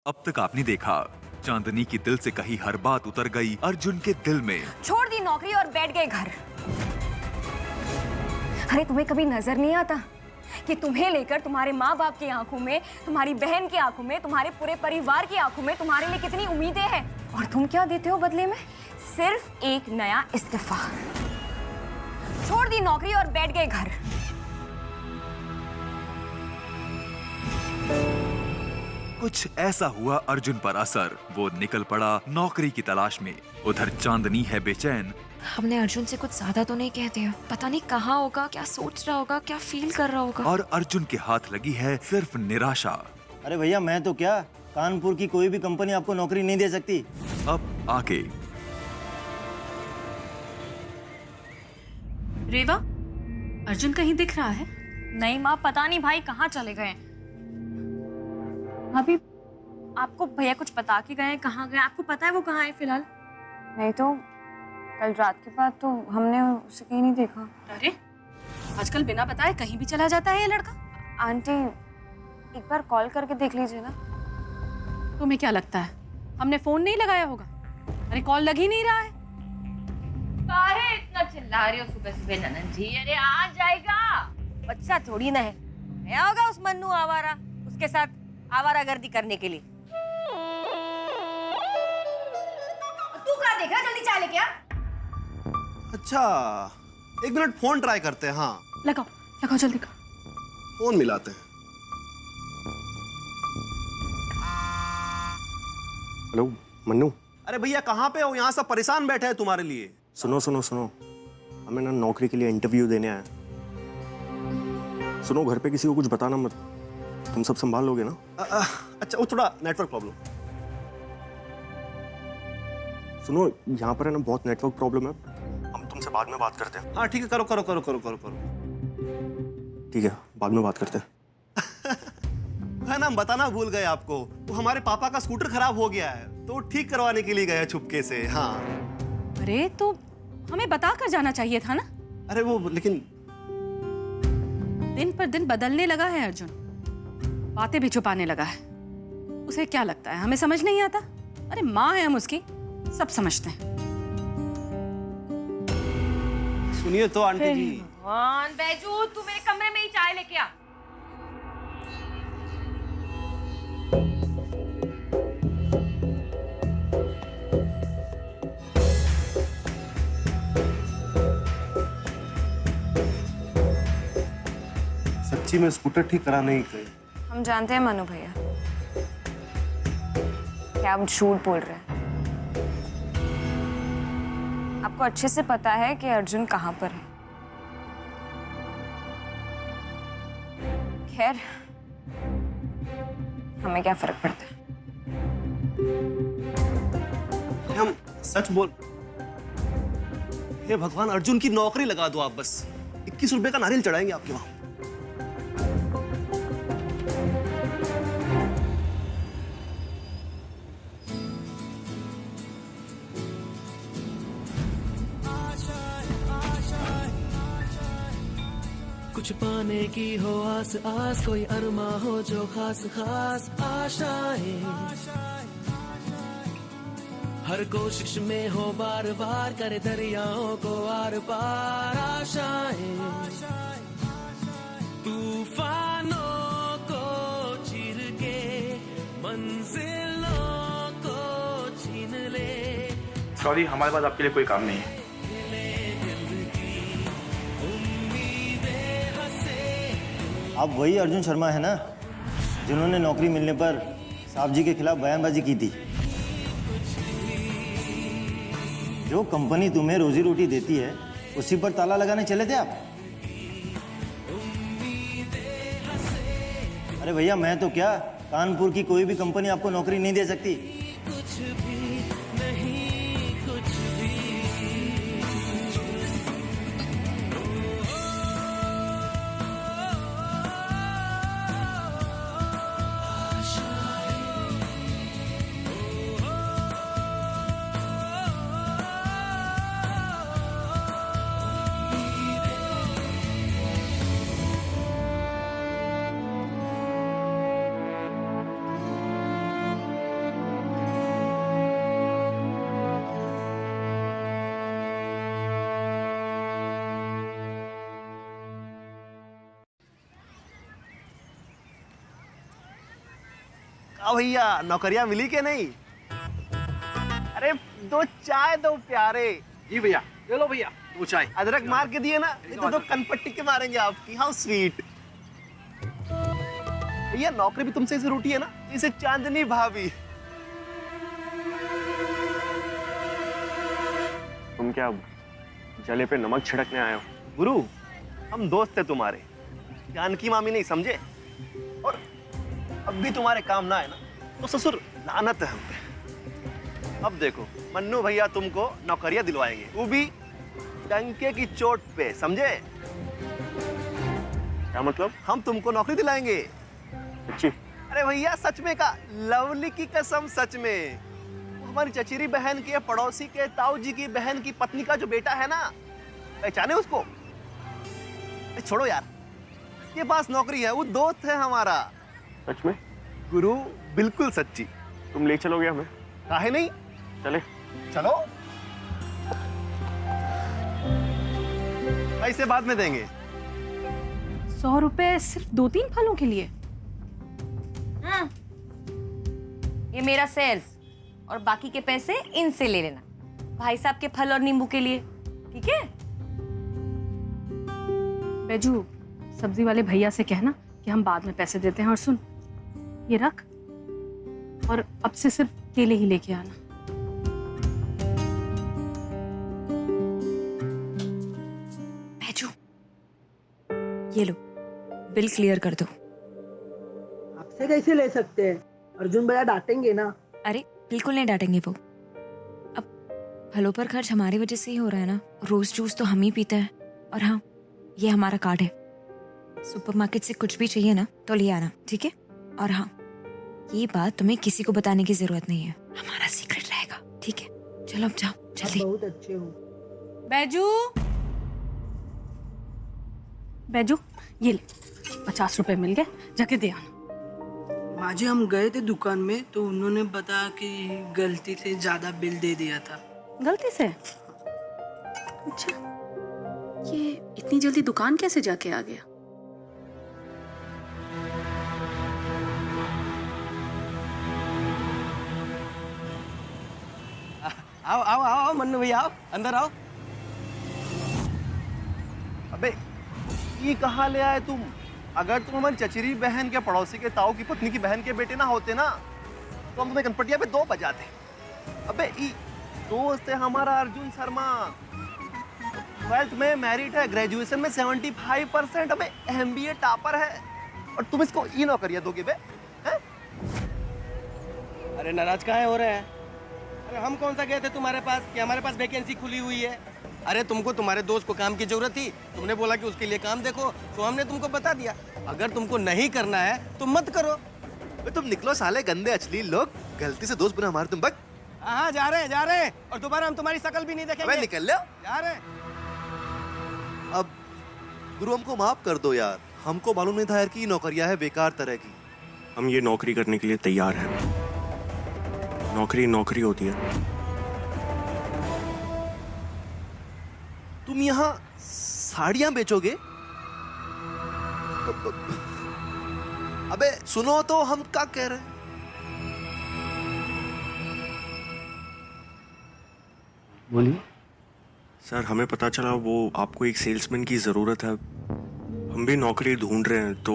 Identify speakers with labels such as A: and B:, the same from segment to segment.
A: अब तक आपने देखा, चांदनी की दिल से कही हर बात उतर गई अर्जुन के दिल में।
B: छोड़ दी नौकरी और बैठ गए घर। अरे तुम्हें कभी नजर नहीं आता कि तुम्हें लेकर तुम्हारे माँ बाप की आंखों में, तुम्हारी बहन की आंखों में, तुम्हारे पूरे परिवार की आंखों में तुम्हारे लिए कितनी उम्मीदें हैं, और तुम क्या देते हो बदले में? सिर्फ एक नया इस्तीफा। छोड़ दी नौकरी और बैठ गए घर।
A: कुछ ऐसा हुआ अर्जुन पर असर, वो निकल पड़ा नौकरी की तलाश में। उधर चांदनी है बेचैन।
C: हमने अर्जुन से कुछ ज्यादा तो नहीं कह दिया? पता नहीं कहाँ होगा, क्या सोच रहा होगा, क्या फील कर रहा होगा।
A: और अर्जुन के हाथ लगी है सिर्फ निराशा।
D: अरे भैया, मैं तो क्या, कानपुर की कोई भी कंपनी आपको नौकरी नहीं दे सकती।
A: अब आके
E: रेवा, अर्जुन कहीं दिख रहा है?
B: नहीं माँ, पता नहीं भाई कहाँ चले गए। अभी आपको भैया कुछ बता के गए, कहाँ गए? आपको पता है वो कहाँ है फिलहाल? नहीं तो कल रात के बाद तो हमने उसे कहीं नहीं देखा।
E: अरे आजकल बिना बताए कहीं भी चला जाता है ये लड़का।
B: आंटी, एक बार कॉल करके देख लीजिए ना।
E: तुम्हें क्या लगता है हमने फोन नहीं लगाया होगा? अरे कॉल लग ही नहीं रहा है।
F: काहे इतना चिल्ला रही हो सुबह सुबह ननन जी? अरे आ जाएगा, बच्चा थोड़ी ना है। नया होगा उस मन्नू आवारा, उसके साथ आवारागर्दी करने के लिए। तू क्या देख रहा है? जल्दी चाय लेके आ।
G: अच्छा, एक मिनट फोन ट्राई करते हैं। हाँ,
E: लगाओ लगाओ जल्दी।
G: फोन मिलाते हैं। हेलो मन्नू। अरे भैया कहाँ पे हो? यहाँ सब परेशान बैठे हैं तुम्हारे लिए। सुनो सुनो सुनो, हमें ना नौकरी के लिए इंटरव्यू देने आए। सुनो, घर पे किसी को कुछ बताना मत, तुम सब संभाल लोगे ना? अच्छा, वो थोड़ा नेटवर्क प्रॉब्लम। सुनो, यहाँ पर है ना बहुत नेटवर्क प्रॉब्लम है, हम तुमसे बाद में बात करते हैं। हाँ ठीक है, करो करो करो करो करो करो। ठीक है, बाद में बात करते हैं। है ना, बताना भूल गए आपको, वो हमारे पापा का स्कूटर खराब हो गया है तो ठीक करवाने के लिए गए छुपके से। हाँ।
E: अरे तो हमें बता कर जाना चाहिए था ना।
G: अरे वो लेकिन
E: दिन पर दिन बदलने लगा है अर्जुन, बातें भी छुपाने लगा है। उसे क्या लगता है हमें समझ नहीं आता? अरे माँ है हम उसकी, सब समझते हैं।
G: सुनिए तो आंटी जी।
F: भगवान, बैजू तू मेरे कमरे में ही चाय लेके आ।
G: सच्ची में स्कूटर ठीक कराने ही गए?
B: हम जानते हैं मनु भैया कि आप झूठ बोल रहे हैं। आपको अच्छे से पता है कि अर्जुन कहाँ पर है। खैर, हमें क्या फर्क पड़ता है?
G: हम सच बोल। हे भगवान, अर्जुन की नौकरी लगा दो आप बस। 21 रुपए का नारियल चढ़ाएंगे आपके वहां।
H: कुछ पाने की हो आस आस, कोई अरमा हो जो खास खास आशाएं, हर कोशिश में हो बार बार, करे दरियाओं को आर पार आशाएं, तूफानों को चीर के मंजिलों को छीन ले।
I: सॉरी, हमारे पास आपके लिए कोई काम नहीं है।
D: आप वही अर्जुन शर्मा है ना, जिन्होंने नौकरी मिलने पर साहब जी के खिलाफ बयानबाजी की थी? जो कंपनी तुम्हें रोजी रोटी देती है उसी पर ताला लगाने चले थे आप? अरे भैया, मैं तो क्या, कानपुर की कोई भी कंपनी आपको नौकरी नहीं दे सकती।
G: अब भैया नौकरियां मिली के नहीं? अरे दो चाय दो प्यारे।
I: जी भैया, ले लो भैया 2 चाय।
G: अदरक मार के दिए ना, नहीं तो कनपट्टी के मारेंगे आपकी। How sweet. भैया नौकरी भी तुमसे ऐसे रूठी है ना, जैसे चांदनी भाभी। तुम क्या जले पे नमक छिड़कने आए हो? गुरु, हम दोस्त थे तुम्हारे, जानकी मामी नहीं समझे? और अब भी तुम्हारे काम ना है ना तो ससुर लानत है हम पे। अब देखो मन्नू भैया तुमको नौकरियां दिलवाएंगे, वो भी डंके की चोट पे, समझे? क्या मतलब? हम तुमको नौकरी दिलाएंगे। अच्छी? अरे भैया सच में का, लवली की कसम सच में। हमारी चचेरी बहन के पड़ोसी के ताऊ जी की बहन की पत्नी का जो बेटा है ना, पहचाने उसको? छोड़ो यार, इसके पास नौकरी है, वो दोस्त है हमारा। सच में? गुरु बिल्कुल सच्ची। तुम ले चलोगे हमें? काहे नहीं, चले। चलो, पैसे बाद में देंगे।
E: 100 रुपए सिर्फ 2-3 फलों के लिए?
F: ये मेरा सेल्स और बाकी के पैसे इनसे ले लेना, भाई साहब के फल और नींबू के लिए, ठीक है?
E: बैजू, सब्जी वाले भैया से कहना कि हम बाद में पैसे देते हैं। और सुन, ये रख, और अब से सिर्फ केले ही लेके आना।
C: बैजू, ये लो, बिल क्लियर कर दो।
J: आपसे कैसे ले सकते हैं? अर्जुन भैया डांटेंगे ना।
C: अरे बिल्कुल नहीं डांटेंगे वो। अब फलों पर खर्च हमारी वजह से ही हो रहा है ना। रोज जूस तो हम ही पीते हैं। और हाँ, ये हमारा कार्ड है, सुपरमार्केट से कुछ भी चाहिए ना तो ले आना, ठीक है? और हाँ, ये बात तुम्हें किसी को बताने की जरूरत नहीं है, हमारा सीक्रेट रहेगा, ठीक है? चलो अब जाओ जल्दी।
J: आप बहुत अच्छे हो।
E: बैजू, बैजू, ये ले, 50 रुपए मिल गए, जाके दे आना।
J: माँ जी, हम गए थे दुकान में तो उन्होंने बताया कि गलती से ज्यादा बिल दे दिया था।
E: गलती से? अच्छा, ये इतनी जल्दी दुकान कैसे जाके आ गया?
K: आओ आओ आओ आओ मन्नू भैया, आओ अंदर आओ।
G: अबे ये कहाँ ले आए तुम? अगर तुम हमारी चचेरी बहन के पड़ोसी के ताऊ की पत्नी की बहन के बेटे ना होते ना, तो हम तुम्हें कनपटिया पे 2 बजाते। अबे ये दोस्त है हमारा अर्जुन शर्मा, 12th में मैरिड है, ग्रेजुएशन में 75%, अबे MBA टॉपर है, और तुम इसको ये नौकरियां दोगे बे? हैं?
K: अरे नाराज काहे हो रहे हैं? अरे हम कौन सा गए थे तुम्हारे पास कि हमारे पास वैकेंसी खुली हुई है? अरे तुमको तुम्हारे दोस्त को काम की जरूरत थी, तुमने बोला कि उसके लिए काम देखो, तो हमने तुमको बता दिया। अगर तुमको नहीं करना है तो मत करो।
G: तुम निकलो साले गंदे अश्लील लोग, गलती से दोस्त बना हमारे तुम। बक
K: हाँ जा रहे हैं, और दोबारा हम तुम्हारी शकल भी नहीं देखेंगे।
G: निकल लो,
K: जा रहे हैं।
G: अब गुरु हमको माफ कर दो यार, हमको मालूम नहीं था यार कि ये नौकरियां है बेकार तरह की।
L: हम ये नौकरी करने के लिए तैयार हैं। नौकरी नौकरी होती है।
G: तुम यहाँ साड़ियां बेचोगे? अबे सुनो तो, हम क्या कह रहे हैं?
L: बोलिए सर, हमें पता चला वो आपको एक सेल्समैन की जरूरत है। हम भी नौकरी ढूंढ रहे हैं, तो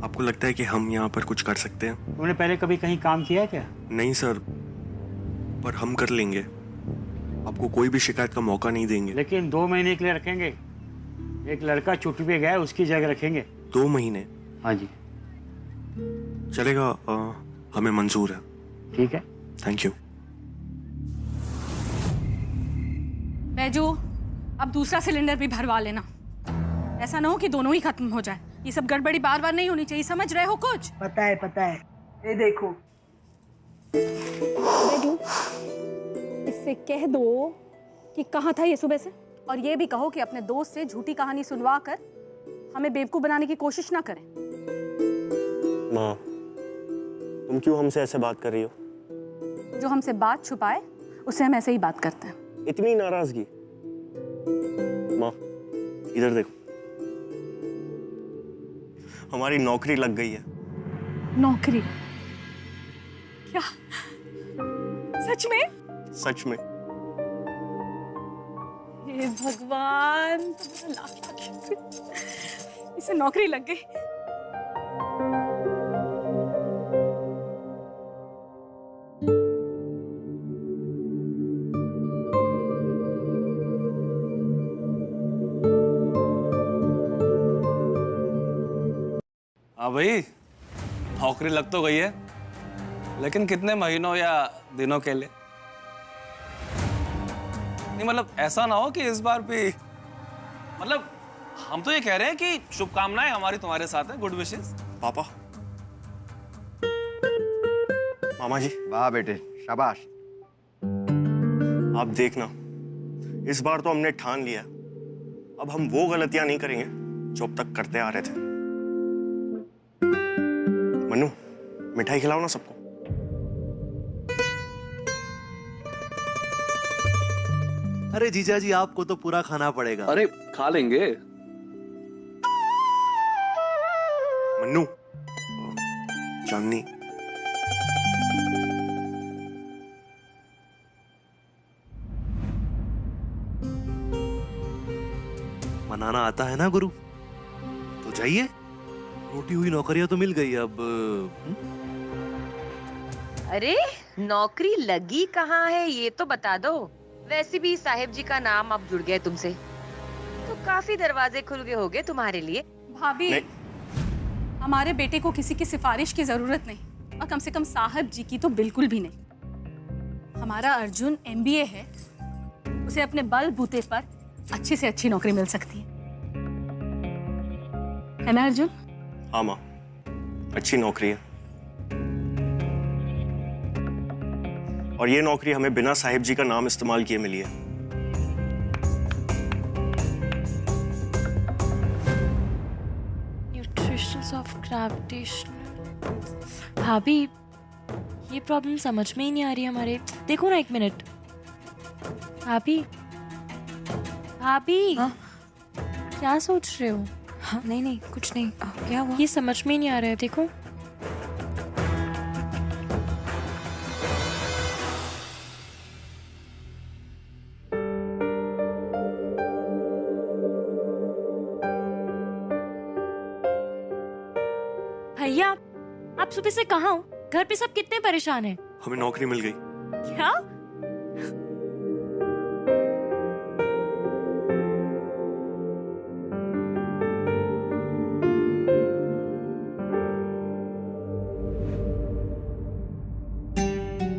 L: आपको लगता है कि हम यहाँ पर कुछ कर सकते हैं?
M: तुमने पहले कभी कहीं काम किया है क्या?
L: नहीं सर, पर हम कर लेंगे, आपको कोई भी शिकायत का मौका नहीं देंगे।
M: लेकिन 2 महीने के लिए रखेंगे। एक लड़का छुट्टी पे गया है, उसकी जगह रखेंगे।
L: 2 महीने?
M: हाँ जी।
L: चलेगा, हमें मंजूर है।
M: ठीक है,
L: थैंक यू।
E: बैजू, अब दूसरा सिलेंडर भी भरवा लेना, ऐसा ना हो कि दोनों ही खत्म हो जाए। ये सब गड़बड़ी बार बार नहीं होनी चाहिए, समझ रहे हो कुछ?
J: पता है, ये देखो।
E: बैजू, इससे कह दो कि कहाँ था ये सुबह से, और ये भी कहो कि अपने दोस्त से झूठी कहानी सुनवा कर हमें बेवकूफ बनाने की कोशिश ना करें।
L: माँ, तुम क्यों हमसे ऐसे बात कर रही हो?
E: जो हमसे बात छुपाए उससे हम ऐसे ही बात करते हैं।
L: इतनी नाराजगी? माँ इधर देखो, हमारी नौकरी लग गई है।
E: नौकरी? क्या सच में?
L: सच में।
E: हे भगवान, तुम्हारा लाख लाख शुक्र, इसे नौकरी लग गई।
N: हाँ भाई, नौकरी लग तो गई है, लेकिन कितने महीनों या दिनों के लिए? नहीं मतलब ऐसा ना हो कि इस बार भी, मतलब हम तो ये कह रहे हैं कि शुभकामनाएं हमारी तुम्हारे साथ है, गुड विशेस।
L: पापा, मामा जी।
K: वाह बेटे, शाबाश।
L: आप देखना, इस बार तो हमने ठान लिया, अब हम वो गलतियां नहीं करेंगे जो अब तक करते आ रहे थे। मन्नू, मिठाई खिलाओ ना सबको।
O: अरे जीजा जी, आपको तो पूरा खाना पड़ेगा।
N: अरे खा लेंगे।
L: मन्नू, चांदनी,
O: मनाना आता है ना गुरु? तो जाइए, टूटी हुई नौकरियां तो मिल गई अब।
F: अरे नौकरी लगी कहाँ है ये तो बता दो। वैसे भी साहिब जी का नाम अब जुड़ गया तुमसे, तो काफी दरवाजे खुल गए होंगे तुम्हारे लिए।
E: भाभी, हमारे बेटे को किसी की सिफारिश की जरूरत नहीं, और कम से कम साहब जी की तो बिल्कुल भी नहीं। हमारा अर्जुन MBA है, उसे अपने बल बूते पर अच्छी से अच्छी नौकरी मिल सकती है ना अर्जुन?
L: हाँ माँ, अच्छी नौकरी है, और ये नौकरी हमें बिना साहिब जी का नाम इस्तेमाल किए मिली है।
C: Nutritions of gravitational. भाभी, ये प्रॉब्लम समझ में ही नहीं आ रही हमारे। देखो ना, 1 मिनट। भाभी, भाभी। हाँ? क्या सोच रहे हो? हाँ, नहीं नहीं कुछ नहीं। क्या हुआ? ये समझ में ही नहीं आ रहा है, देखो। भैया, आप सुबह से कहाँ हो? घर पे सब कितने परेशान हैं?
L: हमें नौकरी मिल गई।
C: क्या?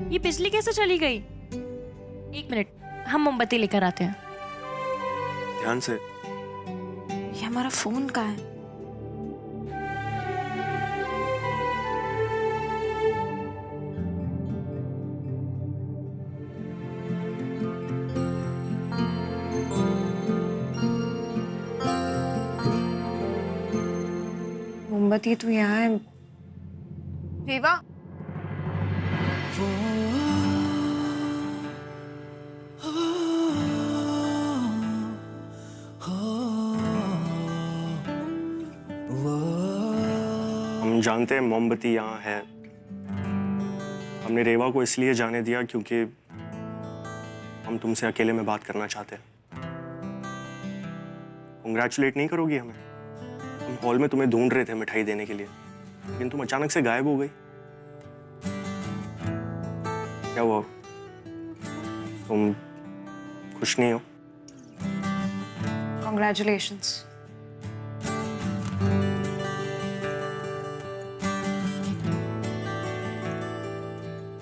C: ये बिजली कैसे चली गई? 1 मिनट, हम मोमबत्ती लेकर आते हैं।
L: ध्यान से।
C: ये हमारा फोन कहाँ है? मोमबत्ती तो यहाँ है।
B: विवा,
L: हम जानते हैं मोमबत्ती यहाँ है। हमने रेवा को इसलिए जाने दिया क्योंकि हम तुमसे अकेले में बात करना चाहते हैं। कांग्रेचुलेट नहीं करोगी हमें? हम हॉल में तुम्हें ढूंढ रहे थे मिठाई देने के लिए, लेकिन तुम अचानक से गायब हो गई। क्या हुआ? तुम खुश नहीं हो?
C: Congratulations.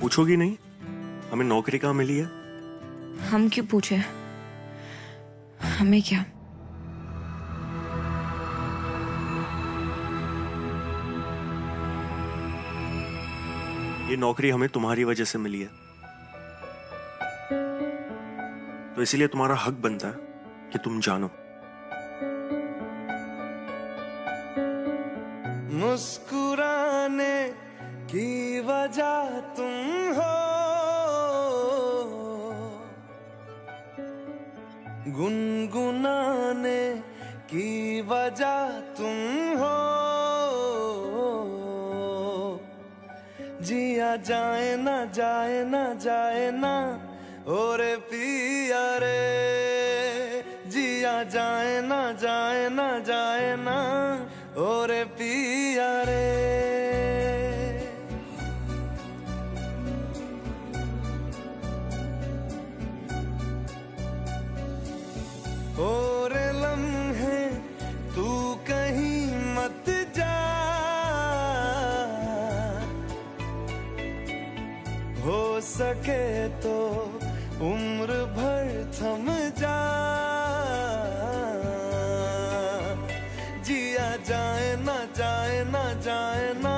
L: पूछोगी नहीं हमें नौकरी कहाँ मिली है?
C: हम क्यों पूछे? हमें क्या?
L: ये नौकरी हमें तुम्हारी वजह से मिली है, तो इसीलिए तुम्हारा हक बनता है कि तुम जानो।
H: मुस्कुराने की वजह तुम हो, गुनगुनाने की वजह तुम हो, जिया जाए ना जाए ना जाए ना ओरे पिया रे जिया जाए ना जाए ना जाए ना ओरे पिया रे ओरे लम्हे तू कहीं मत जा हो सके तो उम्र भर थम जा जिया जाए ना जाए ना जाए ना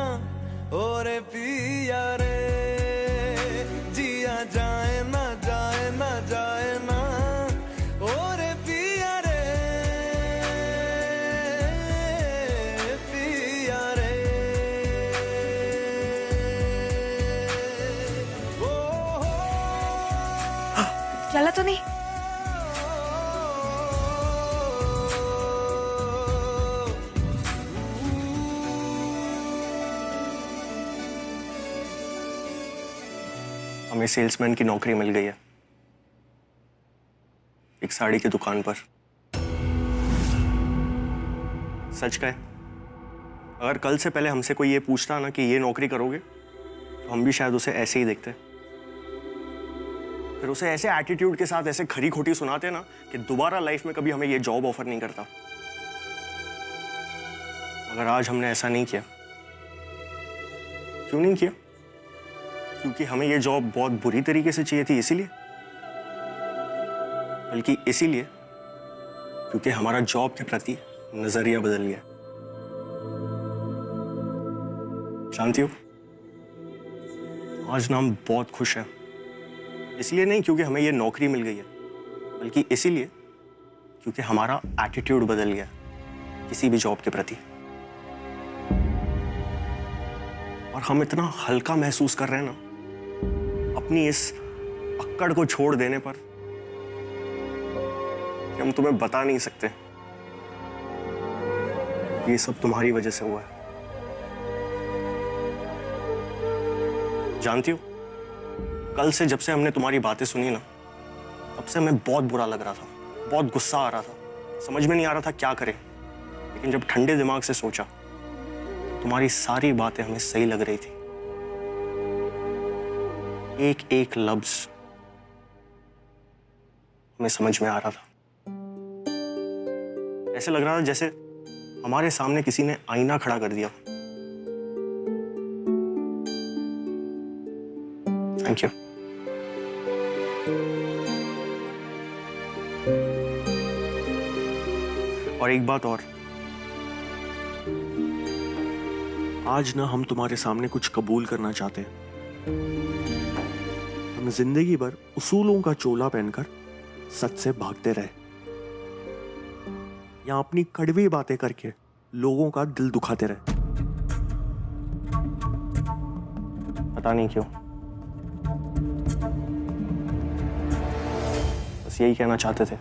H: ओरे पिया रे जिया जाए ना जाए ना जाए ना ओरे पिया रे पिया रे
C: चला तो नहीं?
L: हमें सेल्समैन की नौकरी मिल गई है एक साड़ी की दुकान पर। सच कहे, अगर कल से पहले हमसे कोई ये पूछता ना कि ये नौकरी करोगे तो हम भी शायद उसे ऐसे ही देखते, फिर उसे ऐसे एटीट्यूड के साथ ऐसे खरी खोटी सुनाते ना कि दोबारा लाइफ में कभी हमें ये जॉब ऑफर नहीं करता। मगर आज हमने ऐसा नहीं किया। क्यों नहीं किया? क्योंकि हमें ये जॉब बहुत बुरी तरीके से चाहिए थी, इसीलिए? बल्कि इसीलिए क्योंकि हमारा जॉब के प्रति नजरिया बदल गया। जानती हो, आज ना हम बहुत खुश हैं। इसलिए नहीं क्योंकि हमें ये नौकरी मिल गई है, बल्कि इसीलिए क्योंकि हमारा एटीट्यूड बदल गया किसी भी जॉब के प्रति। और हम इतना हल्का महसूस कर रहे हैं ना अपनी इस अक्कड़ को छोड़ देने पर कि हम तुम्हें बता नहीं सकते। ये सब तुम्हारी वजह से हुआ है। जानती हो, कल से जब से हमने तुम्हारी बातें सुनी ना, तब से हमें बहुत बुरा लग रहा था, बहुत गुस्सा आ रहा था, समझ में नहीं आ रहा था क्या करें। लेकिन जब ठंडे दिमाग से सोचा, तुम्हारी सारी बातें हमें सही लग रही थी। एक एक लफ्ज हमें समझ में आ रहा था। ऐसे लग रहा था जैसे हमारे सामने किसी ने आईना खड़ा कर दिया। Thank you. और एक बात और, आज ना हम तुम्हारे सामने कुछ कबूल करना चाहते हैं। हम जिंदगी भर उसूलों का चोला पहनकर सच से भागते रहे, या अपनी कड़वी बातें करके लोगों का दिल दुखाते रहे। पता नहीं क्यों, बस यही कहना चाहते थे।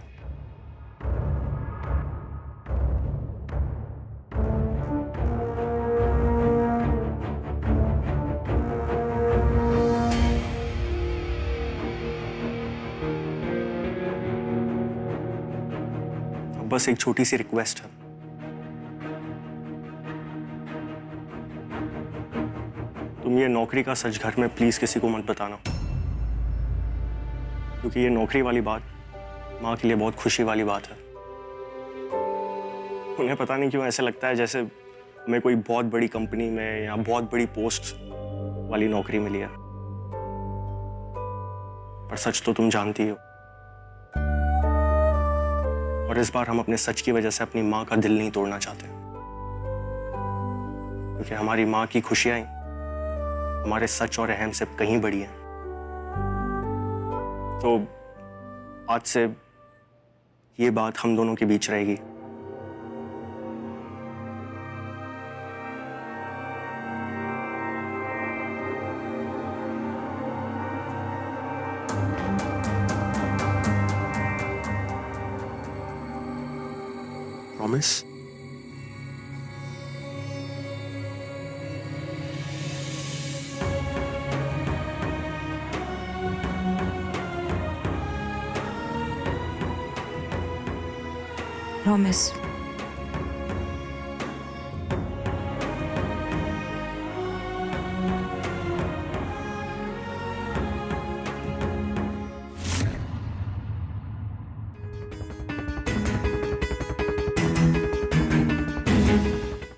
L: बस एक छोटी सी रिक्वेस्ट है, तुम ये नौकरी का सच घर में प्लीज किसी को मत बताना, क्योंकि ये नौकरी वाली बात माँ के लिए बहुत खुशी वाली बात है। उन्हें पता नहीं क्यों ऐसे लगता है जैसे हमें कोई बहुत बड़ी कंपनी में या बहुत बड़ी पोस्ट वाली नौकरी मिली है। पर सच तो तुम जानती हो, और इस बार हम अपने सच की वजह से अपनी माँ का दिल नहीं तोड़ना चाहते, क्योंकि हमारी माँ की खुशियां ही हमारे सच और अहम से कहीं बड़ी हैं। तो आज से ये बात हम दोनों के बीच रहेगी। Promise?
C: प्रॉमिस।